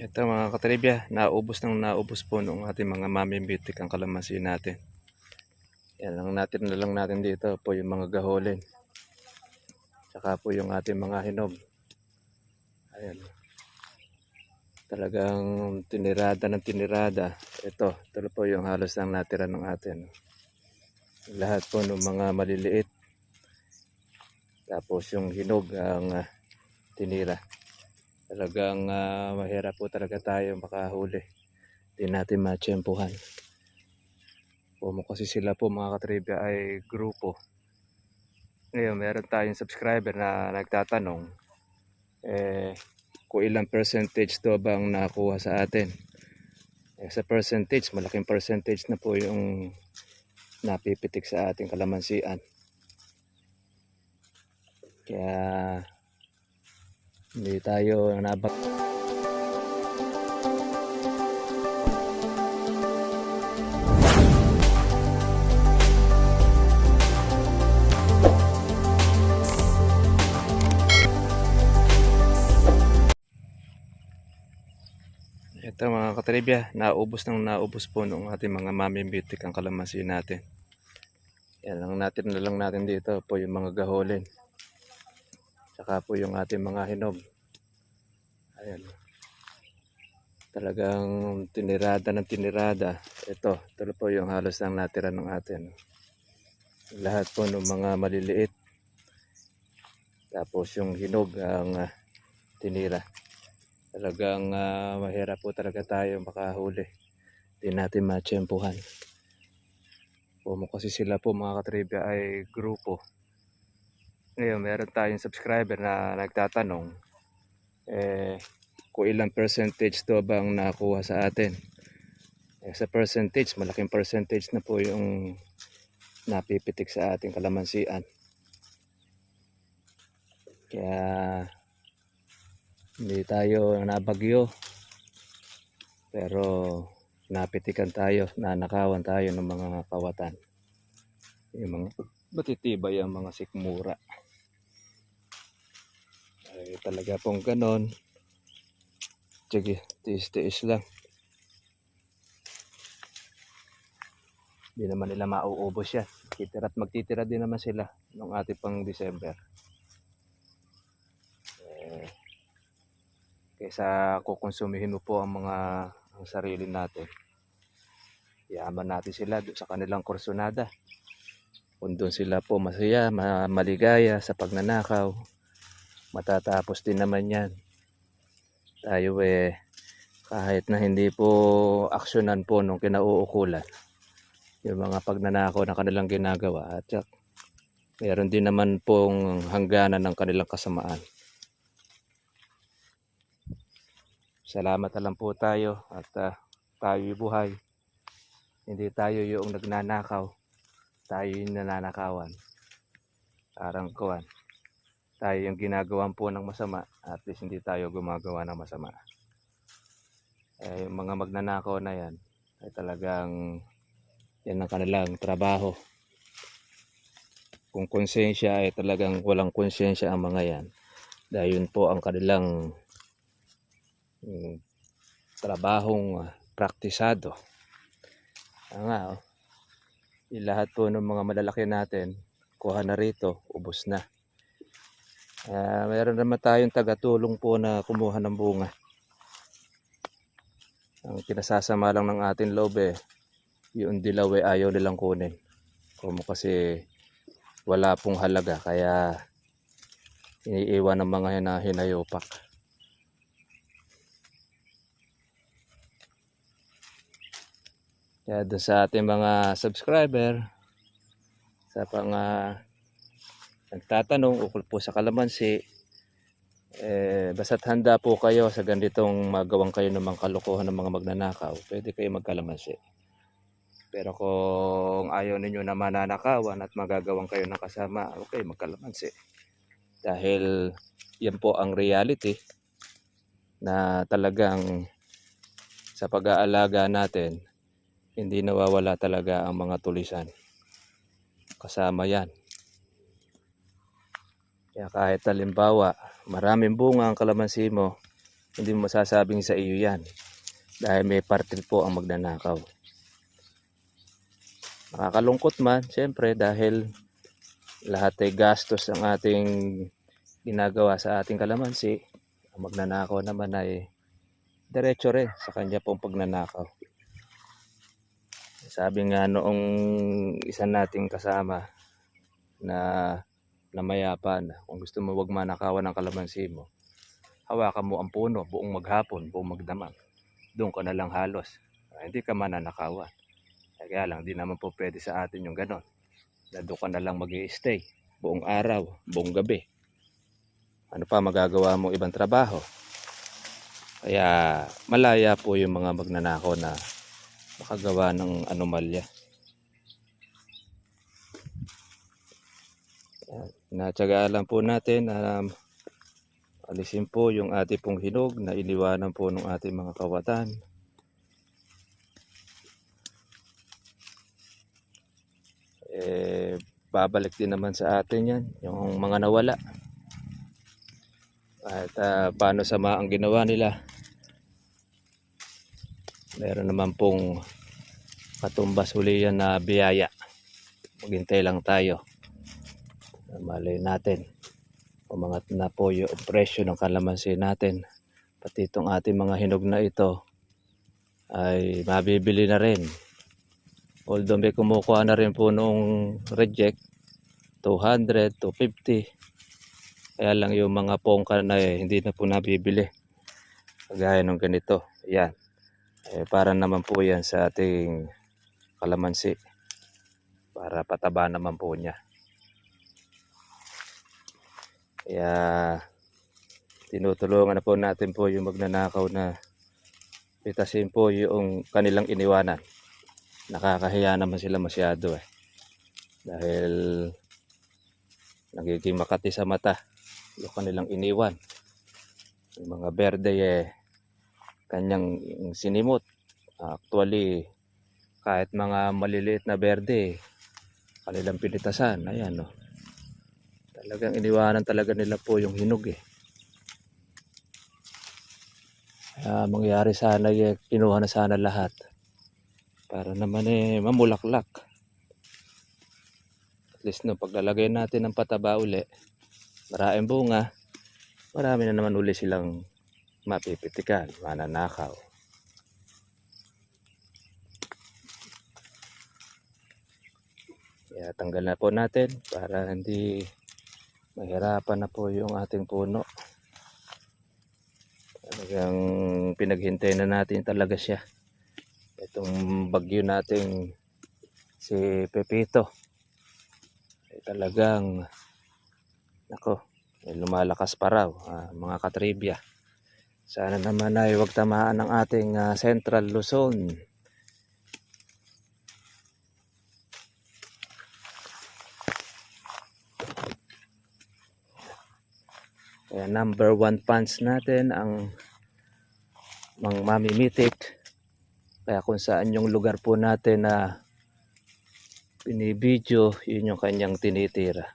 Ito mga katribya, naubos po nung ating mga mamimbitik ang kalamansi natin. Yan lang natin dito po yung mga gaholin. Saka po yung ating mga hinog. Ayan. Talagang tinirada ng tinirada. Ito po yung halos lang natira ng atin. Lahat po ng mga maliliit. Tapos yung hinog ang tinira. Talagang mahirap po talaga tayo makahuli. Hindi natin matsyempuhan. Kasi sila po mga katribya ay grupo. Ngayon meron tayong subscriber na nagtatanong kung ilang percentage to bang nakuha sa atin. Sa percentage, malaking percentage na po yung napipitik sa ating kalamansian. Kaya hindi tayo nabak. Ito mga katribya, naubos po nung ating mga mamimbitik ang kalamansi natin. Yan lang natin dito po yung mga gaholin. Saka po yung ating mga hinog. Ayan. Talagang tinirada ng tinirada. Ito po yung halos lang natira ng atin. Lahat po ng mga maliliit. Tapos yung hinog ang tinira. Talagang mahirap po talaga tayo makahuli. Hindi natin matsyempuhan. Kasi sila po mga katribya ay grupo. Ngayon meron tayong subscriber na nagtatanong kung ilang percentage to bang nakuha sa atin. Sa percentage, malaking percentage na po yung napipitik sa ating kalamansian. Kaya hindi tayo nabagyo, pero napitikan tayo, nanakawan tayo ng mga kawatan. Yung mga matitibay ang mga sikmura. Ay talaga pong ganon. Sige, tiis-tiis lang. Hindi naman nila mauubos yan. Magtitira din naman sila nung ating pang December. Kaysa kukonsumihin mo po ang sarili natin. Yaman natin sila sa kanilang kursonada. Kung doon sila po masaya, maligaya sa pagnanakaw, matatapos din naman yan. Tayo kahit na hindi po aksyonan po nung kinauukulan yung mga pagnanakaw na kanilang ginagawa, at meron din naman pong hangganan ng kanilang kasamaan. Salamat na lang po tayo at tayo buhay. Hindi tayo yung nagnanakaw, tayo yung nananakawan. Parang kuwan, tayo yung ginagawan po ng masama, at least hindi tayo gumagawa ng masama. Yung mga magnanakaw na yan ay talagang yan ang kanilang trabaho. Kung konsensya ay talagang walang konsensya ang mga yan, dahil yun po ang kanilang trabahong praktisado. Lahat po ng mga malalaki natin kuha na rito, ubos na. Mayroon naman tayong tagatulong po na kumuha ng bunga. Ang kinasasama lang ng ating loob yung dilaw ayaw nilang kunin. Kasi wala pong halaga, kaya iniiwan ng mga hinayopak. Kaya doon sa ating mga subscriber, sa nagtatanong ukol po sa kalamansi, basta't handa po kayo sa ganitong magawang kayo ng mga kalokohan ng mga magnanakaw, pwede kayo magkalamansi. Pero kung ayaw ninyo na mananakawan at magagawan kayo ng kasama, okay, magkalamansi. Dahil yan po ang reality na talagang sa pag-aalaga natin, hindi nawawala talaga ang mga tulisan. Kasama yan. Kaya kahit halimbawa, maraming bunga ang kalamansi mo, hindi mo masasabing sa iyo yan. Dahil may parte po ang magnanakaw. Nakakalungkot man, siyempre, dahil lahat ay gastos ang ating ginagawa sa ating kalamansi. Ang magnanakaw naman ay diretso rin sa kanya pong pagnanakaw. Sabi nga noong isa nating kasama na namayapan, kung gusto mo wag manakawan ng kalamansi mo, hawakan mo ang puno buong maghapon, buong magdamag. Doon ka na lang halos. Hindi ka mananakawan. Kaya lang, di naman po pwede sa atin yung ganon. Na doon ka na lang mag-i-stay buong araw, buong gabi. Ano pa magagawa mo ibang trabaho? Kaya malaya po yung mga magnanakaw na makagawa ng anomalya. Natsagaan lang po natin na alisin po yung ating pong hinog na iniwanan po ng ating mga kawatan. Babalik din naman sa atin yan, yung mga nawala. At paano sama ang ginawa nila. Meron naman pong katumbas huli yan na biyaya. Maghintay lang tayo. Malay natin. Umangat na po yung presyo ng kalamansi natin. Pati itong ating mga hinog na ito ay mabibili na rin. Although may kumukuha na rin po noong reject, 200, 250. Kaya lang yung mga pongka na hindi na po nabibili. Kagaya ng ganito. Ayan. Para naman po yan sa ating kalamansi. Para pataba naman po niya. Kaya tinutulungan na po natin po yung magnanakaw na pitasin po yung kanilang iniwanan. Nakakahiya naman sila masyado dahil nagiging makati sa mata yung kanilang iniwan. Yung mga berde kanyang sinimot. Actually, kahit mga maliliit na berde, kanilang pinitasan. Ayan talagang iniwanan talaga nila po yung hinog mangyari sana kinuha na sana lahat. Para naman mamulaklak. At least paglalagay natin ng pataba uli, maraming bunga, marami na naman uli silang mapipitikan, mananakaw. Kaya tanggal na po natin para hindi mahirapan na po yung ating puno. Talagang pinaghintay na natin talaga siya. Itong bagyo nating si Pepito talagang lumalakas pa raw mga katribya. Sana naman ay huwag tamaan ng ating Central Luzon. Kaya number 1 fans natin ang mamimitik. Kaya kung saan yung lugar po natin na binibidyo, yun yung kanyang tinitira.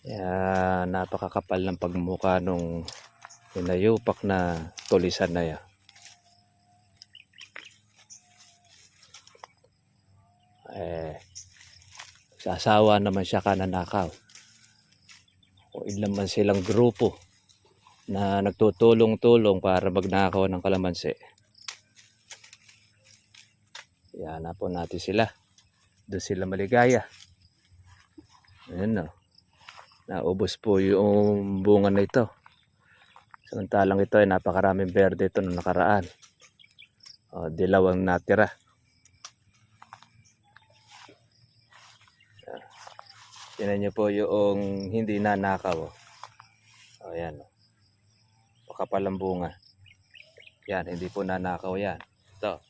Kaya napakakapal ng pagmukha nung hinayupak na tulisan na yan. Sasawa naman siya kananakaw. O ilan man silang grupo na nagtutulong-tulong para magnakaw ng kalamansi. Yan na po natin sila. Doon sila maligaya. Ayan naubos po yung bunga na ito. Samantalang ito ay napakaraming berde ito nung nakaraan. Dilaw ang natira. Tingnan nyo po yung hindi nanakaw. Ayan kapalang bunga. Yan, hindi po nanakaw yan. Ito.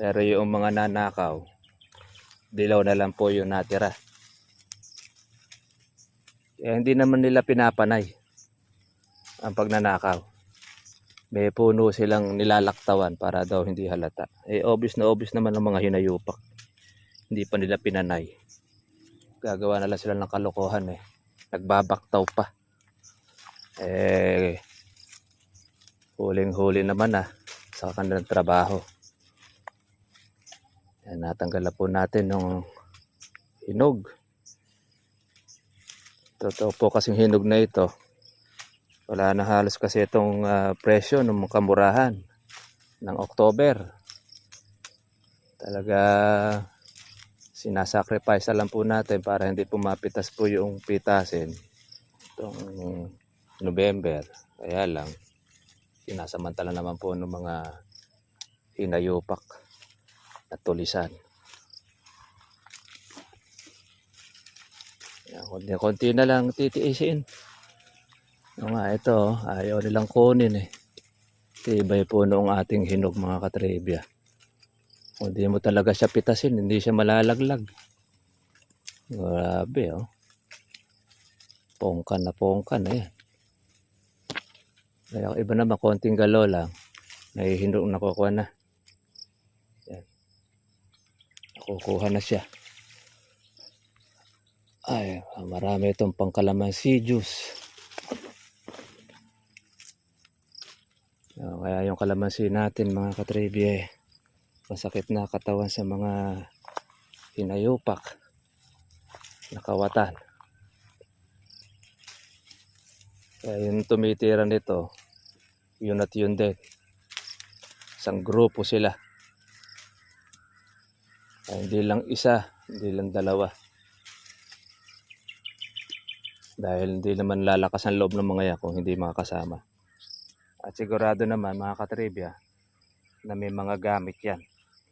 Pero yung mga nanakaw, dilaw na lang po yung natira. Hindi naman nila pinapanay ang pagnanakaw. May puno silang nilalaktawan para daw hindi halata. Obvious naman ng mga hinayupak. Hindi pa nila pinanay. Gagawa na lang sila ng kalokohan nagbabaktaw pa. Eh, huling-huli naman sa kanilang trabaho. Yan, natanggal na po natin ng hinog. Totoo po kasing hinog na ito. Wala na halos kasi itong presyo ng kamurahan ng October. Talaga sinasacrifice lang po natin para hindi pumapitas po yung pitasin itong November. Kaya lang, sinasamantala naman po ng mga hinayupak at tulisan. Konti na lang titiisin. Ito, ayaw nilang kunin eh. Tibay po noong ating hinog mga katribya. Kung di mo talaga siya pitasin, hindi siya malalaglag. Grabe Pongkan na yan. Kaya iba naman, konting galaw lang. Nahihinog na kukuha na. Yan. Nakukuha na siya. Ay, marami itong pangkalamansi juice. Kaya yung kalamansi natin mga katribya masakit na katawan sa mga hinayupak, nakawatan. Kaya yung tumitira nito, yun at yun din. Isang grupo sila. Kaya hindi lang isa, hindi lang dalawa. Dahil hindi naman lalakas ang loob ng mga yan kung hindi makakasama. At sigurado naman mga katribya na may mga gamit yan.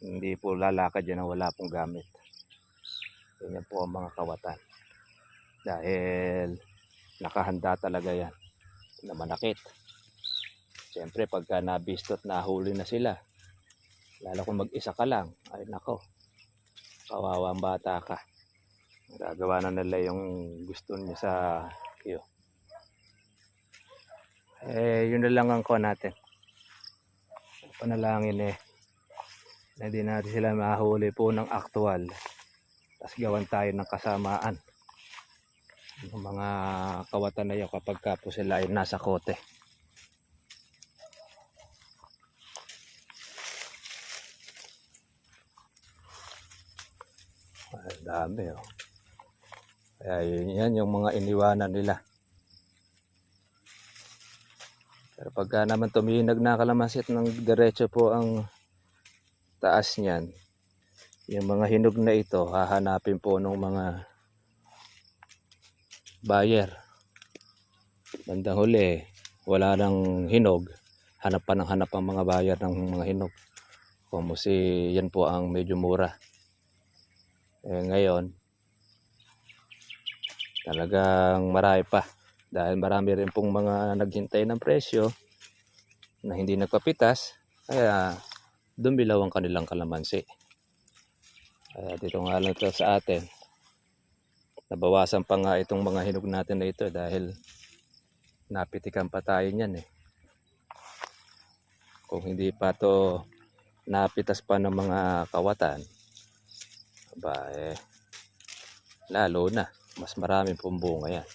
Hindi po lalakad yan na wala pong gamit. Ganyan po ang mga kawatan. Dahil nakahanda talaga yan na manakit. Siyempre pagka nabistot nahuli na sila, lalo kung mag-isa ka lang, ay nako, kawawang bata ka. Gagawa na nila yung gusto niya sa iyo. Yun na lang ang ko natin. Panalangin na di natin sila mahuli po ng aktual. Tapos gawan tayo ng kasamaan. Yung mga kawatan na yun kapag ka po sila ay nasa kote. Ay, dami Kaya yan yung mga iniwanan nila. Pero pagka naman tuminag na kalamansi at ng diretso po ang taas niyan, yung mga hinog na ito hahanapin po ng mga buyer. Bandang huli wala nang hinog, hanap pa ng hanap ang mga buyer ng mga hinog. Kumusi yan po ang medyo mura. Ngayon talagang marami pa. Dahil marami rin pong mga naghintay ng presyo na hindi nagpapitas, kaya dumilaw ang kanilang kalamansi. Kaya dito nga lang ito sa atin, nabawasan pa nga itong mga hinog natin na ito dahil napitikan pa tayo niyan Kung hindi pa to napitas pa ng mga kawatan, lalo na, mas maraming pong bunga yan.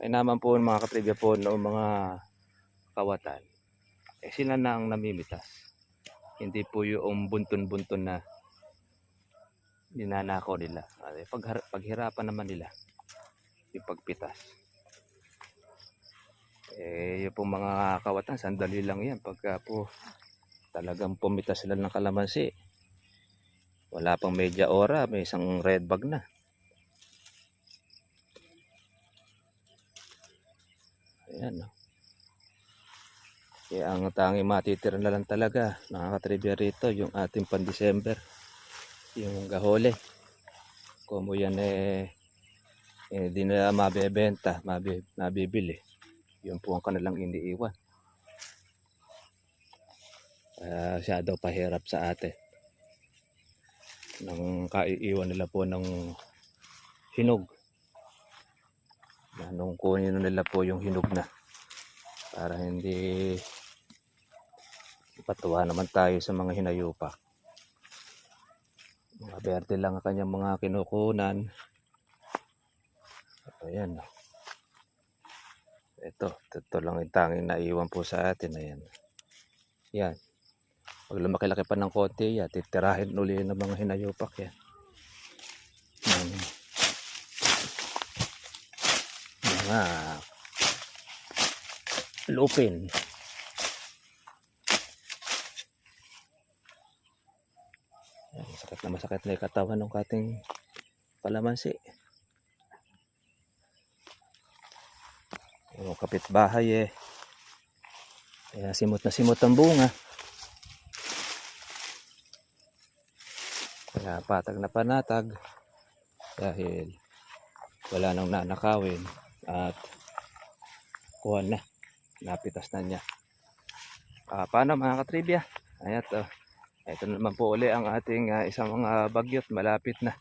Ay naman po mga katribya po noong mga kawatan, sila na ang namimitas. Hindi po yung bunton-bunton na ninanakaw nila. Paghirapan naman nila yung pagpitas. Yung po mga kawatan, sandali lang yan. Pagka po talagang pumitas sila ng kalamansi, wala pang media ora, may isang red bag na. Ayan Kaya ang tanging matitira na lang talaga, nakakatribya rito, yung ating pan-December, yung gahole. Kung yan di na mabebenta, mabibili. Yun po ang kanilang iniiwan. Siya daw pahirap sa atin. Nang kaiiwan nila po ng hinog. Nung kunin nila po yung hinog na. Para hindi patuwa naman tayo sa mga hinayupak. Mga berde lang ang kanyang mga kinukunan. Ayan. Ito lang yung tanging naiwan po sa atin. Ayan. Yan. Pag lumaki-laki pa ng konti yan, titirahin uli ng mga hinayupak yan. Yan. Mga lupin. Yan, masakit na yung katawan ng ating kalamansi. Yung kapitbahay kaya simot na simot ang bunga. Kaya patag na panatag dahil wala nang nanakawin at kuha na, napitas na niya. Paano mga katribya? Ayan to. Ito naman po uli ang ating isang mga bagyot malapit na.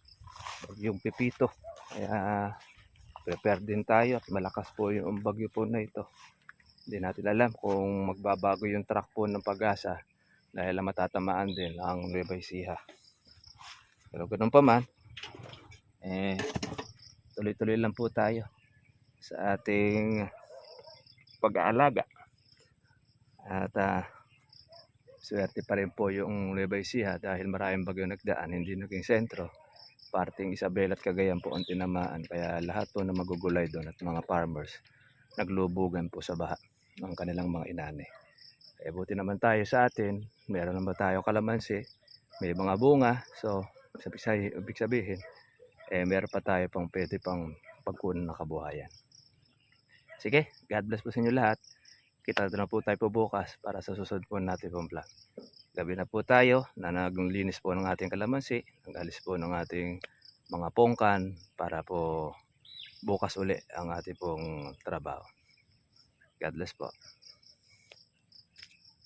Bagyong Pipito. Kaya prepare din tayo at malakas po yung bagyo po na ito. Hindi natin alam kung magbabago yung track po ng Pag-asa dahil matatamaan din ang Nueva Ecija. Pero ganoon pa man, tuloy-tuloy lang po tayo sa ating pag-aalaga. At swerte pa rin po yung Nueva Ecija dahil maraming bagyo nagdaan, hindi naging sentro. Parting Isabela at Cagayan po ang tinamaan, kaya lahat po na magugulay doon at mga farmers naglubugan po sa baha ng kanilang mga inani. Buti naman tayo sa atin, meron naman tayo kalamansi, may mga bunga, so ibig sabihin meron pa tayo pang pwede pang pagkunan ng kabuhayan. Sige, God bless po sa inyo lahat. Kita na po tayo po bukas para sa susunod po natin pong vlog. Gabi na po tayo na naglinis po ng ating kalamansi, nag-alis po ng ating mga pongkan para po bukas uli ang ating pong trabaho. God bless po.